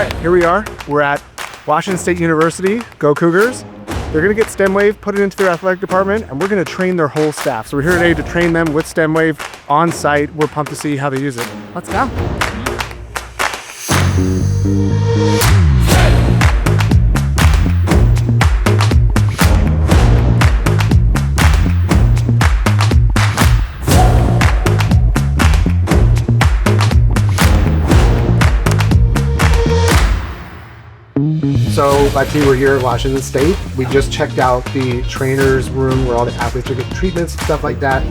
right, here we are. We're at Washington State University. Go Cougars. They're gonna get StemWave, put it into their athletic department, and we're gonna train their whole staff. So we're here today to train them with StemWave on site. We're pumped to see how they use it. Let's go. So my team, we're here at Washington State. We just checked out the trainer's room where all the athletes are getting treatments and stuff like that.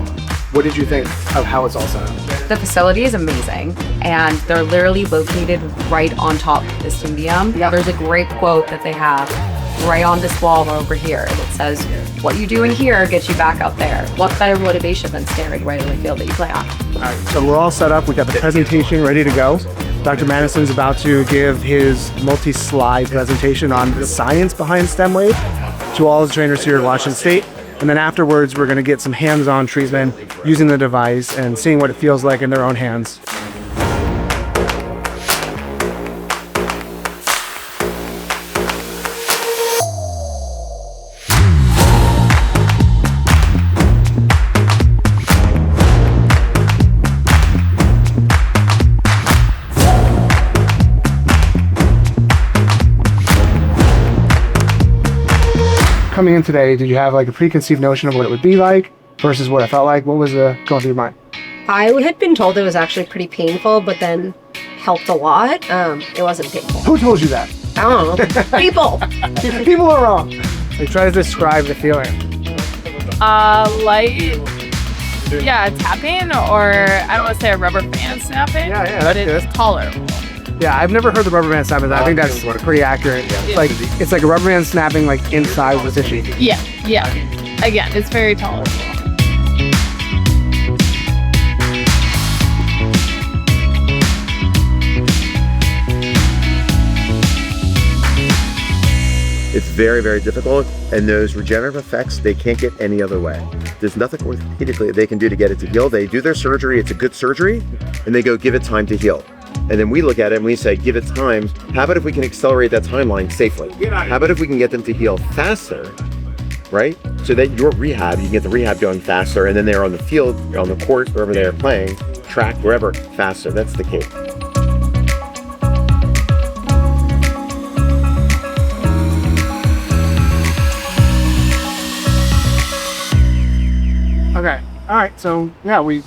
What did you think of how it's all set up? The facility is amazing, and they're literally located right on top of the stadium. Yeah. There's a great quote that they have right on this wall over here that says, "What you do in here gets you back out there." What better motivation than staring right in the field that you play on? All right, so we're all set up. We got the presentation ready to go. Dr. Madison's about to give his multi-slide presentation on the science behind StemWave to all the trainers here at Washington State. And then afterwards, we're gonna get some hands-on treatment using the device and seeing what it feels like in their own hands. Coming in today, did you have like a preconceived notion of what it would be like versus what it felt like? What was going through your mind? I had been told it was actually pretty painful, but then helped a lot. It wasn't painful. Who told you that? I don't know. People. People are wrong. They try to describe the feeling. Light, yeah, tapping, or I don't want to say a rubber band snapping, Yeah, but that's it's good. tolerable. Yeah, I've never heard the rubber band snapping. I think that's pretty accurate. It's like a rubber band snapping like inside the tissue. Yeah. Again, it's very tolerable. It's very, very difficult, and those regenerative effects, they can't get any other way. There's nothing orthopedically they can do to get it to heal. They do their surgery, it's a good surgery, and they go, give it time to heal. And then we look at it and we say, give it time. How about if we can accelerate that timeline safely? How about if we can get them to heal faster, right? So that your rehab, you can get the rehab going faster, and then they're on the field, on the court, wherever they're playing, track, wherever, faster. That's the key. Okay. All right. So yeah, we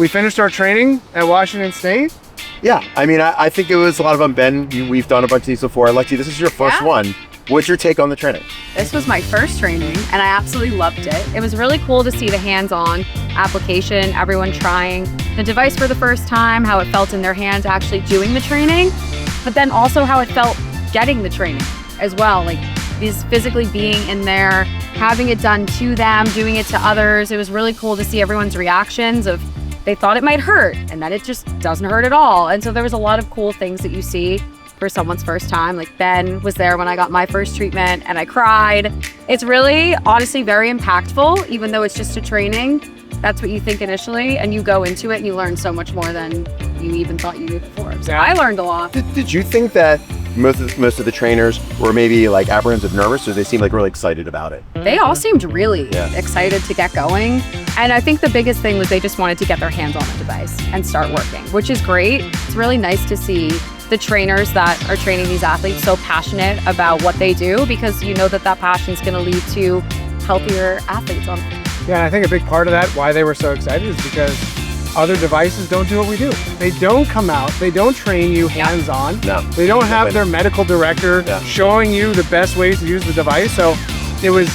finished our training at Washington State. Yeah, I mean, I think it was a lot of them. Ben, we've done a bunch of these before. Lexi, this is your first one. What's your take on the training? This was my first training, and I absolutely loved it. It was really cool to see the hands-on application, everyone trying the device for the first time, how it felt in their hands actually doing the training, but then also how it felt getting the training as well. Like these physically being in there, having it done to them, doing it to others. It was really cool to see everyone's reactions of they thought it might hurt and then it just doesn't hurt at all. And so there was a lot of cool things that you see for someone's first time. Like Ben was there when I got my first treatment and I cried. It's really honestly very impactful, even though it's just a training. That's what you think initially, and you go into it and you learn so much more than you even thought you knew before. So I learned a lot. Did you think that most of the trainers were maybe like apprehensive, nervous, or they seemed like really excited about it? They all seemed really excited to get going. And I think the biggest thing was they just wanted to get their hands on the device and start working, which is great. It's really nice to see the trainers that are training these athletes so passionate about what they do, because you know that passion is going to lead to healthier athletes on. Yeah, and I think a big part of that, why they were so excited, is because other devices don't do what we do. They don't come out, they don't train you hands-on. No. They don't have their medical director showing you the best ways to use the device. So it was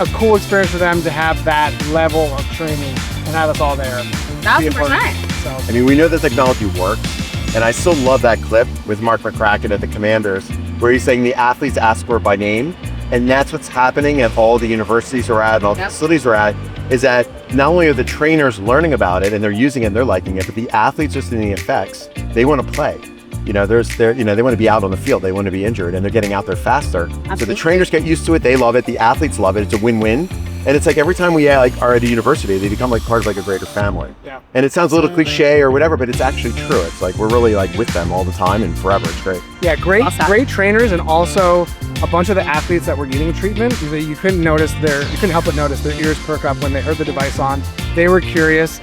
a cool experience for them to have that level of training and have us all there. 1,000%. So, I mean, we know the technology works, and I still love that clip with Mark McCracken at the Commanders, where he's saying the athletes ask for it by name, and that's what's happening at all the universities we're at and all the facilities we're at, is that not only are the trainers learning about it and they're using it and they're liking it, but the athletes are seeing the effects. They want to play. They want to be out on the field. They want to be injured, and they're getting out there faster. Absolutely. So the trainers get used to it. They love it. The athletes love it. It's a win-win. And it's like every time we are at a university, they become like part of like a greater family. Yeah. And it sounds a little cliche or whatever, but it's actually true. It's like we're really like with them all the time and forever. It's great. Yeah, great, Awesome. great trainers, and also a bunch of the athletes that were needing treatment. You couldn't help but notice their ears perk up when they heard the device on. They were curious.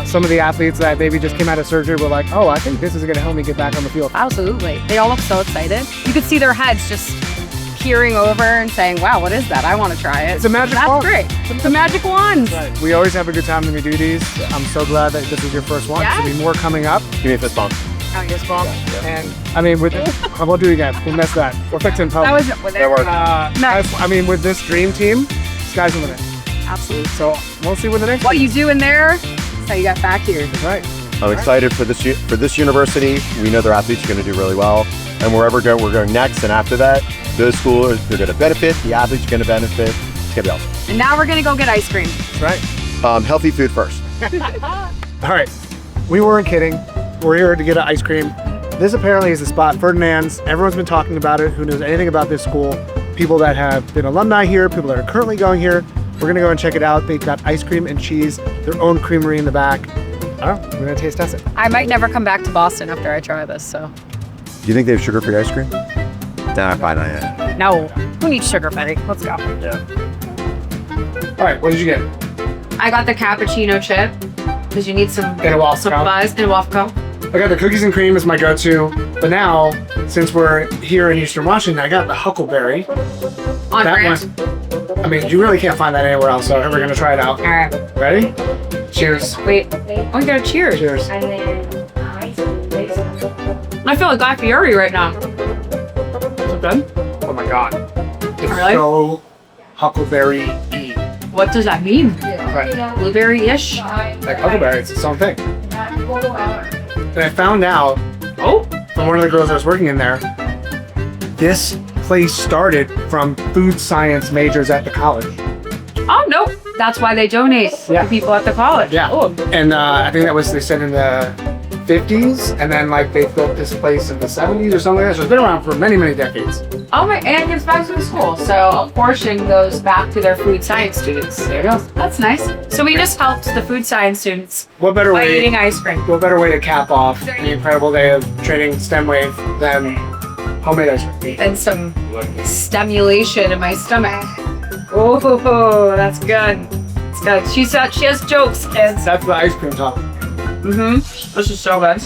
Some of the athletes that maybe just came out of surgery were like, "Oh, I think this is going to help me get back on the field." Absolutely. They all look so excited. You could see their heads just peering over and saying, wow, what is that? I want to try it. It's a magic That's wand. great. It's a magic wand. We always have a good time when we do these. I'm so glad that this was your first one. Yeah. There'll be more coming up. Give me a fist bump. Oh, yes, Bob. And I mean, we'll do it again. We'll miss that. We're fixing That was with it. Nice. I mean, with this dream team, sky's the limit. Absolutely. So we'll see what the next. What you do in there, that's how you got back here. That's right. I'm excited for this university. We know their athletes are going to do really well, and wherever we're going next, and after that, those schools they're going to benefit. The athletes are going to benefit. It's going to be awesome. And now we're gonna go get ice cream. That's right. Healthy food first. All right. We weren't kidding. We're here to get an ice cream. This apparently is the spot. Ferdinand's. Everyone's been talking about it. Who knows anything about this school? People that have been alumni here, people that are currently going here. We're gonna go and check it out. They've got ice cream and cheese, their own creamery in the back. I don't know. We're gonna taste test it. I might never come back to Boston after I try this, so. Do you think they have sugar-free ice cream? Nah, probably not yet. No. Who needs sugar, Betty? Let's go. Yeah. All right. What did you get? I got the cappuccino chip, because you need some And a waffle cone. buzz and a waffle cone. I got the cookies and cream as my go-to, but now, since we're here in Eastern Washington, I got the huckleberry. On That brand. one. I mean, you really can't find that anywhere else, so we're gonna try it out. All right. Ready? Cheers. Wait. Oh, you got a cheers. Cheers. I feel like Guy Fieri right now. Is it good? Oh my god. It's Really? so huckleberry-y. What does that mean? Right. Blueberry-ish? Like huckleberry, it's its own thing. And I found out Oh. from one of the girls that was working in there, this place started from food science majors at the college. Oh, no. That's why they donate Yeah. to people at the college. Yeah. Oh. And I think that was, they said in the 50s, and then like they built this place in the 70s or something like that. So it's been around for many, many decades. Oh my, and it gives back to the school. So a portion goes back to their food science students. There you go. That's nice. So we just helped the food science students What better by way? eating ice cream. What better way to cap off the incredible day of training StemWave than homemade ice cream? And some stimulation in my stomach. Oh, that's good. It's good. She has jokes, kids. That's the ice cream talk. This is so good.